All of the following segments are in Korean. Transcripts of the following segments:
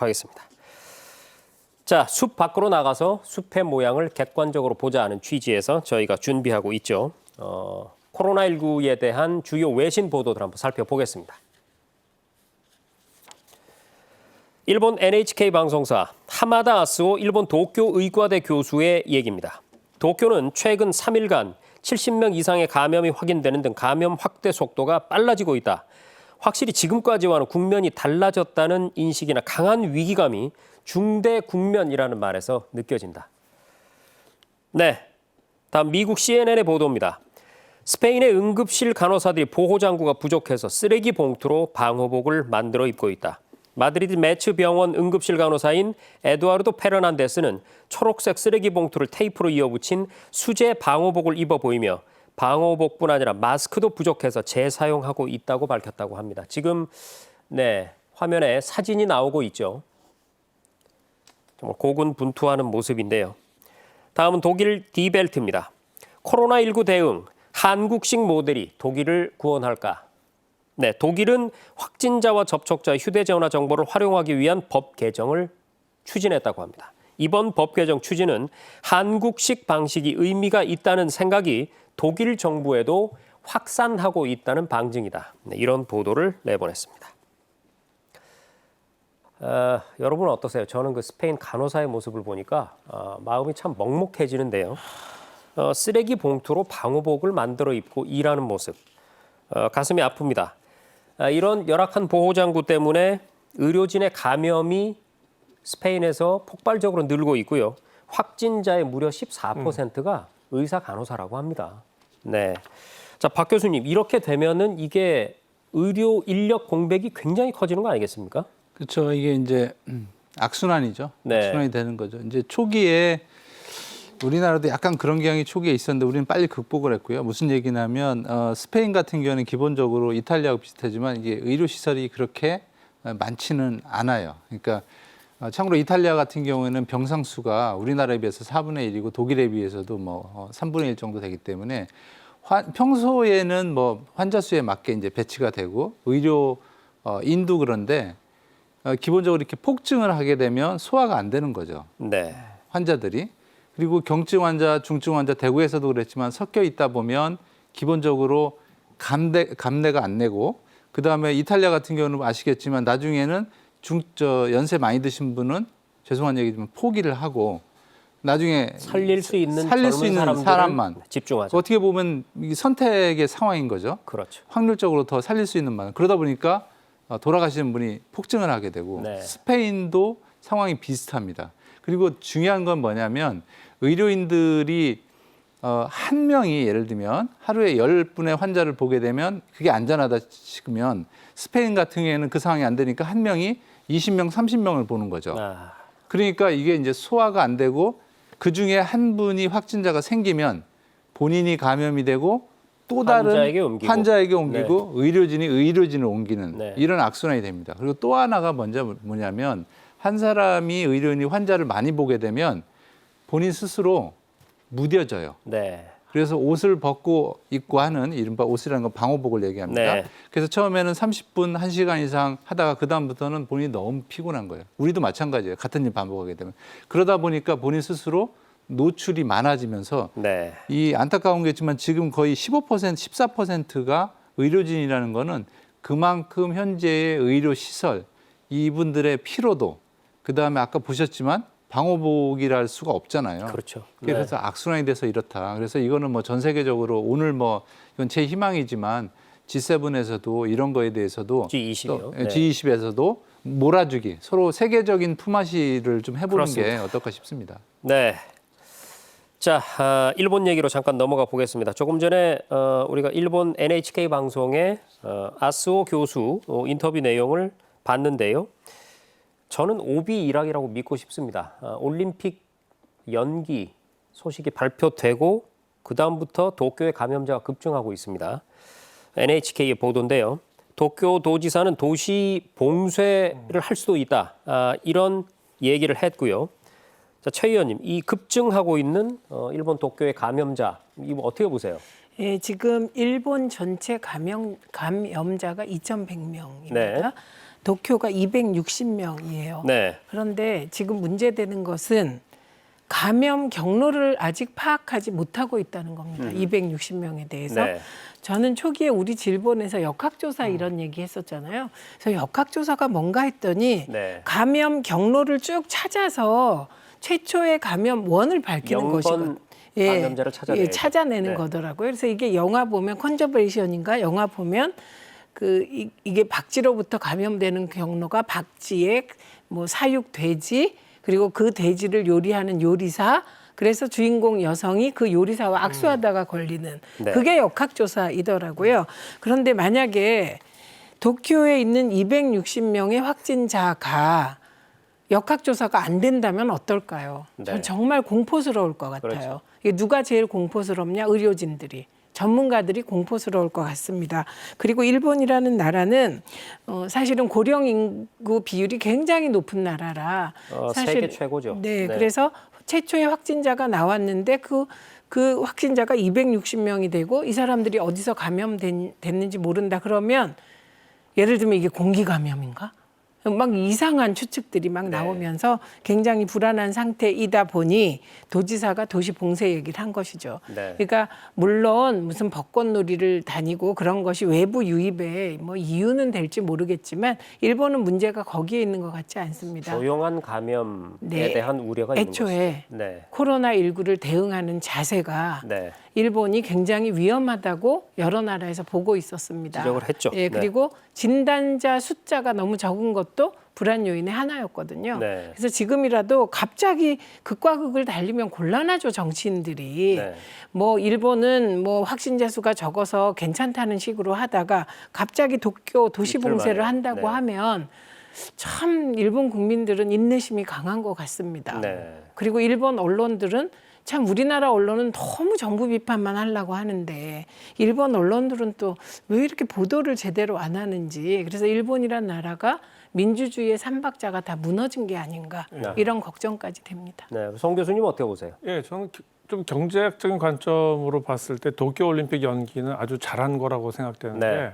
하겠습니다. 자, 숲 밖으로 나가서 숲의 모양을 객관적으로 보자는 취지에서 저희가 준비하고 있죠. 코로나19에 대한 주요 외신 보도들 한번 살펴보겠습니다. 일본 NHK 방송사 하마다 아스오 일본 도쿄 의과대 교수의 얘기입니다. 도쿄는 최근 3일간 70명 이상의 감염이 확인되는 등 감염 확대 속도가 빨라지고 있다. 확실히 지금까지와는 국면이 달라졌다는 인식이나 강한 위기감이 중대 국면이라는 말에서 느껴진다. 네, 다음 미국 CNN의 보도입니다. 스페인의 응급실 간호사들이 보호장구가 부족해서 쓰레기 봉투로 방호복을 만들어 입고 있다. 마드리드 매츠 병원 응급실 간호사인 에두아르도 페르난데스는 초록색 쓰레기 봉투를 테이프로 이어붙인 수제 방호복을 입어 보이며 방호복뿐 아니라 마스크도 부족해서 재사용하고 있다고 밝혔다고 합니다. 지금 화면에 사진이 나오고 있죠. 정말 고군분투하는 모습인데요. 다음은 독일 디벨트입니다. 코로나19 대응, 한국식 모델이 독일을 구원할까? 네, 독일은 확진자와 접촉자의 휴대전화 정보를 활용하기 위한 법 개정을 추진했다고 합니다. 이번 법 개정 추진은 한국식 방식이 의미가 있다는 생각이 독일 정부에도 확산하고 있다는 방증이다. 네, 이런 보도를 내보냈습니다. 여러분은 어떠세요? 저는 그 스페인 간호사의 모습을 보니까 마음이 참 먹먹해지는데요. 쓰레기 봉투로 방호복을 만들어 입고 일하는 모습, 가슴이 아픕니다. 이런 열악한 보호장구 때문에 의료진의 감염이 스페인에서 폭발적으로 늘고 있고요. 확진자의 무려 14%가 의사 간호사라고 합니다. 네, 자, 박 교수님, 이렇게 되면은 이게 의료 인력 공백이 굉장히 커지는 거 아니겠습니까? 그렇죠. 이게 이제 악순환이죠. 네. 악순환이 되는 거죠. 이제 초기에 우리나라도 약간 그런 경향이 초기에 있었는데 우리는 빨리 극복을 했고요. 무슨 얘기냐면 스페인 같은 경우는 기본적으로 이탈리아하고 비슷하지만 이게 의료 시설이 그렇게 많지는 않아요. 그러니까 참고로 이탈리아 같은 경우에는 병상 수가 우리나라에 비해서 4분의 1이고 독일에 비해서도 뭐 3분의 1 정도 되기 때문에 평소에는 뭐 환자 수에 맞게 이제 배치가 되고 의료 인도 그런데 기본적으로 이렇게 폭증을 하게 되면 소화가 안 되는 거죠. 네. 환자들이. 그리고 경증 환자, 중증 환자 대구에서도 그랬지만 섞여 있다 보면 기본적으로 감내가 안 내고 그다음에 이탈리아 같은 경우는 아시겠지만 나중에는 연세 많이 드신 분은 죄송한 얘기지만 포기를 하고 나중에 살릴 수 있는 사람만 집중하죠. 어떻게 보면 이게 선택의 상황인 거죠. 그렇죠. 확률적으로 더 살릴 수 있는 만 그러다 보니까 돌아가시는 분이 폭증을 하게 되고 네. 스페인도 상황이 비슷합니다. 그리고 중요한 건 뭐냐면 의료인들이 한 명이 예를 들면 하루에 10분의 환자를 보게 되면 그게 안전하다 싶으면 스페인 같은 경우에는 그 상황이 안 되니까 한 명이 20명, 30명을 보는 거죠. 그러니까 이게 이제 소화가 안 되고 그중에 한 분이 확진자가 생기면 본인이 감염이 되고 또 다른 환자에게 옮기고 네. 의료진을 옮기는 네. 이런 악순환이 됩니다. 그리고 또 하나가 먼저 뭐냐면 한 사람이 의료인이 환자를 많이 보게 되면 본인 스스로 무뎌져요. 네. 그래서 옷을 벗고 입고 하는 이른바 옷이라는 건 방호복을 얘기합니다. 네. 그래서 처음에는 30분, 1시간 이상 하다가 그다음부터는 본인이 너무 피곤한 거예요. 우리도 마찬가지예요. 같은 일 반복하게 되면. 그러다 보니까 본인 스스로 노출이 많아지면서 네. 이 안타까운 게 있지만 지금 거의 15%, 14%가 의료진이라는 거는 그만큼 현재의 의료 시설, 이분들의 피로도, 그다음에 아까 보셨지만 방호복이라 할 수가 없잖아요. 그렇죠. 그래서 네. 악순환이 돼서 이렇다. 그래서 이거는 뭐 전 세계적으로 오늘 뭐 이건 제 희망이지만 G7에서도 이런 거에 대해서도 G20이요. 네. G20에서도 몰아주기, 서로 세계적인 품앗이를 좀 해보는 그렇습니다. 게 어떨까 싶습니다. 네. 자, 일본 얘기로 잠깐 넘어가 보겠습니다. 조금 전에 우리가 일본 NHK 방송의 아스오 교수 인터뷰 내용을 봤는데요. 저는 오비 일학이라고 믿고 싶습니다. 올림픽 연기 소식이 발표되고 그다음부터 도쿄의 감염자가 급증하고 있습니다. NHK의 보도인데요. 도쿄 도지사는 도시 봉쇄를 할 수도 있다. 이런 얘기를 했고요. 자, 최 의원님, 이 급증하고 있는 일본 도쿄의 감염자, 이거 어떻게 보세요? 예, 지금 일본 전체 감염자가 2,100명입니다. 네. 도쿄가 260명이에요. 네. 그런데 지금 문제되는 것은 감염 경로를 아직 파악하지 못하고 있다는 겁니다. 260명에 대해서. 네. 저는 초기에 우리 질본에서 역학조사 이런 얘기 했었잖아요. 그래서 역학조사가 뭔가 했더니 네. 감염 경로를 쭉 찾아서 최초의 감염 원을 밝히는 것이거든요. 감염자를 찾아내는 네. 거더라고요. 그래서 이게 영화 보면 컨저베이션인가 영화 보면 이게 박쥐로부터 감염되는 경로가 박쥐의 뭐 사육 돼지 그리고 그 돼지를 요리하는 요리사 그래서 주인공 여성이 그 요리사와 악수하다가 걸리는 네. 그게 역학조사이더라고요. 그런데 만약에 도쿄에 있는 260명의 확진자가 역학조사가 안 된다면 어떨까요? 네. 전 정말 공포스러울 것 같아요. 그렇죠. 이게 누가 제일 공포스럽냐? 의료진들이. 전문가들이 공포스러울 것 같습니다. 그리고 일본이라는 나라는 사실은 고령 인구 비율이 굉장히 높은 나라라 세계 최고죠. 네, 네. 그래서 최초의 확진자가 나왔는데 그 확진자가 260명이 되고 이 사람들이 어디서 감염됐는지 모른다 그러면 예를 들면 이게 공기 감염인가? 막 이상한 추측들이 막 네. 나오면서 굉장히 불안한 상태이다 보니 도지사가 도시 봉쇄 얘기를 한 것이죠. 네. 그러니까 물론 무슨 벚꽃놀이를 다니고 그런 것이 외부 유입에 뭐 이유는 될지 모르겠지만 일본은 문제가 거기에 있는 것 같지 않습니다. 조용한 감염에 네. 대한 우려가 있는 거죠. 애초에 네. 코로나19를 대응하는 자세가 네. 일본이 굉장히 위험하다고 여러 나라에서 보고 있었습니다. 지적을 했죠. 예, 그리고 진단자 숫자가 너무 적은 것도 불안 요인의 하나였거든요. 네. 그래서 지금이라도 갑자기 극과 극을 달리면 곤란하죠, 정치인들이. 네. 뭐 일본은 뭐 확진자 수가 적어서 괜찮다는 식으로 하다가 갑자기 도쿄 도시 이틀 봉쇄를 만에. 한다고 네. 하면 참 일본 국민들은 인내심이 강한 것 같습니다. 네. 그리고 일본 언론들은 참 우리나라 언론은 너무 정부 비판만 하려고 하는데 일본 언론들은 또 왜 이렇게 보도를 제대로 안 하는지 그래서 일본이란 나라가 민주주의의 삼박자가 다 무너진 게 아닌가 이런 걱정까지 됩니다. 네. 송 교수님 어떻게 보세요? 예, 저는 좀 경제학적인 관점으로 봤을 때 도쿄올림픽 연기는 아주 잘한 거라고 생각되는데 네.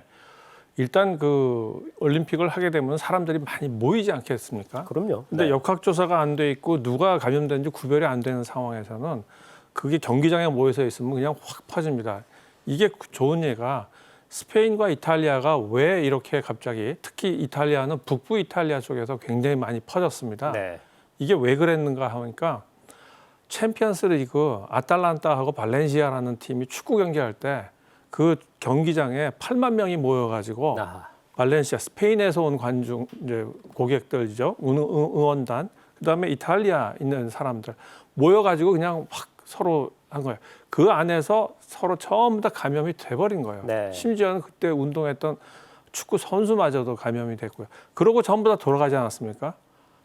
일단 그 올림픽을 하게 되면 사람들이 많이 모이지 않겠습니까? 그럼요. 근데 네. 역학조사가 안 돼 있고 누가 감염된지 구별이 안 되는 상황에서는 그게 경기장에 모여서 있으면 그냥 확 퍼집니다. 이게 좋은 예가 스페인과 이탈리아가 왜 이렇게 갑자기 특히 이탈리아는 북부 이탈리아 쪽에서 굉장히 많이 퍼졌습니다. 네. 이게 왜 그랬는가 하니까 챔피언스 리그 아탈란타하고 발렌시아라는 팀이 축구 경기할 때 그 경기장에 8만 명이 모여가지고 아하. 발렌시아 스페인에서 온 관중 이제 고객들이죠 응원단 그다음에 이탈리아 있는 사람들 모여가지고 그냥 확 서로 한 거예요. 그 안에서 서로 전부 다 감염이 돼버린 거예요. 네. 심지어는 그때 운동했던 축구 선수마저도 감염이 됐고요. 그러고 전부 다 돌아가지 않았습니까?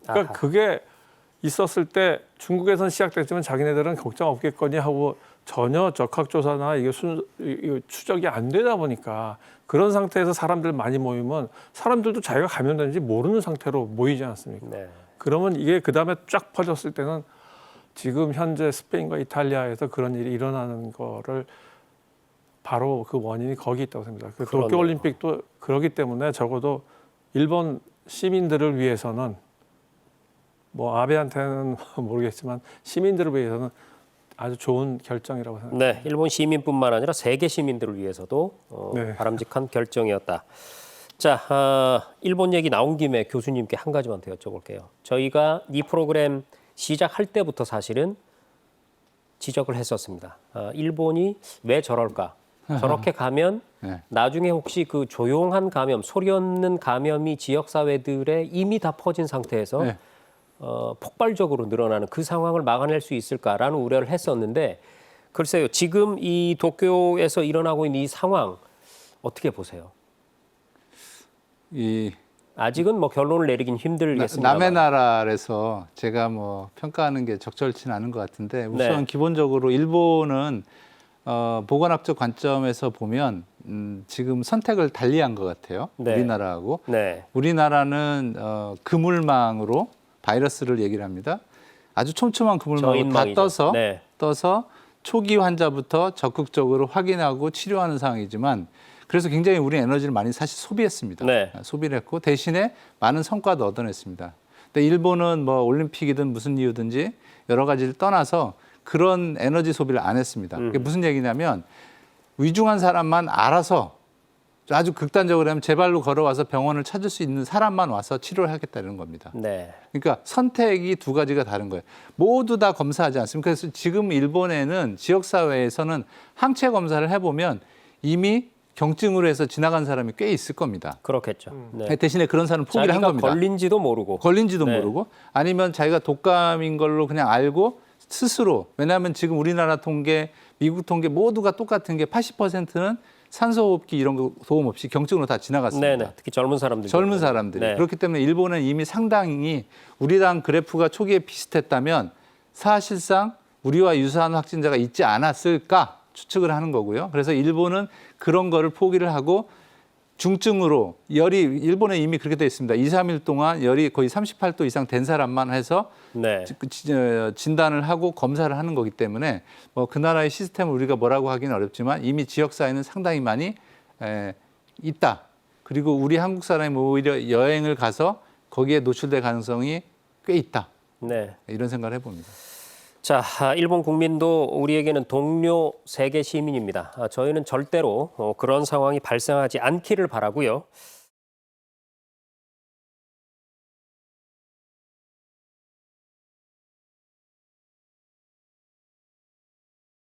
그러니까 아하. 그게 있었을 때 중국에서는 시작됐지만 자기네들은 걱정 없겠거니 하고 전혀 적합조사나 이게 추적이 안 되다 보니까 그런 상태에서 사람들 많이 모이면 사람들도 자기가 감염되는지 모르는 상태로 모이지 않습니까? 네. 그러면 이게 그다음에 쫙 퍼졌을 때는 지금 현재 스페인과 이탈리아에서 그런 일이 일어나는 거를 바로 그 원인이 거기 있다고 생각합니다. 그 그러네요. 도쿄올림픽도 그렇기 때문에 적어도 일본 시민들을 위해서는 뭐 아베한테는 모르겠지만 시민들을 위해서는 아주 좋은 결정이라고 생각합니다. 네, 일본 시민뿐만 아니라 세계 시민들을 위해서도 네. 바람직한 결정이었다. 자, 일본 얘기 나온 김에 교수님께 한 가지만 더 여쭤볼게요. 저희가 이 프로그램 시작할 때부터 사실은 지적을 했었습니다. 일본이 왜 저럴까? 저렇게 가면 네. 나중에 혹시 그 조용한 감염, 소리 없는 감염이 지역 사회들에 이미 다 퍼진 상태에서 네. 폭발적으로 늘어나는 그 상황을 막아낼 수 있을까라는 우려를 했었는데 글쎄요. 지금 이 도쿄에서 일어나고 있는 이 상황 어떻게 보세요? 이 아직은 뭐 결론을 내리긴 힘들겠습니다. 남의 나라에서 제가 뭐 평가하는 게 적절치는 않은 것 같은데 우선 네. 기본적으로 일본은 보건학적 관점에서 보면 지금 선택을 달리한 것 같아요. 네. 우리나라하고 네. 우리나라는 그물망으로 바이러스를 얘기를 합니다. 아주 촘촘한 그물망으로 다 저인망이죠. 네. 떠서 초기 환자부터 적극적으로 확인하고 치료하는 상황이지만 그래서 굉장히 우리 에너지를 많이 사실 소비했습니다. 네. 소비를 했고 대신에 많은 성과도 얻어냈습니다. 근데 일본은 뭐 올림픽이든 무슨 이유든지 여러 가지를 떠나서 그런 에너지 소비를 안 했습니다. 그게 무슨 얘기냐면 위중한 사람만 알아서 아주 극단적으로 하면 제 발로 걸어와서 병원을 찾을 수 있는 사람만 와서 치료를 하겠다는 겁니다. 네. 그러니까 선택이 두 가지가 다른 거예요. 모두 다 검사하지 않습니까? 그래서 지금 일본에는 지역사회에서는 항체 검사를 해보면 이미 경증으로 해서 지나간 사람이 꽤 있을 겁니다. 그렇겠죠. 네. 대신에 그런 사람은 포기를 한 자기가 겁니다. 걸린지도 모르고. 걸린지도 네. 모르고 아니면 자기가 독감인 걸로 그냥 알고 스스로 왜냐하면 지금 우리나라 통계, 미국 통계 모두가 똑같은 게 80%는 산소호흡기 이런 거 도움 없이 경증으로 다 지나갔습니다. 네네. 특히 젊은 사람들. 젊은 사람들이. 네. 그렇기 때문에 일본은 이미 상당히 우리랑 그래프가 초기에 비슷했다면 사실상 우리와 유사한 확진자가 있지 않았을까 추측을 하는 거고요. 그래서 일본은 그런 거를 포기를 하고 중증으로 열이 일본에 이미 그렇게 돼 있습니다. 2, 3일 동안 열이 거의 38도 이상 된 사람만 해서 네. 진단을 하고 검사를 하는 거기 때문에 뭐 그 나라의 시스템을 우리가 뭐라고 하기는 어렵지만 이미 지역사회는 상당히 많이 있다. 그리고 우리 한국 사람이 오히려 여행을 가서 거기에 노출될 가능성이 꽤 있다. 네. 이런 생각을 해봅니다. 자, 일본 국민도 우리에게는 동료 세계 시민입니다. 저희는 절대로 그런 상황이 발생하지 않기를 바라고요.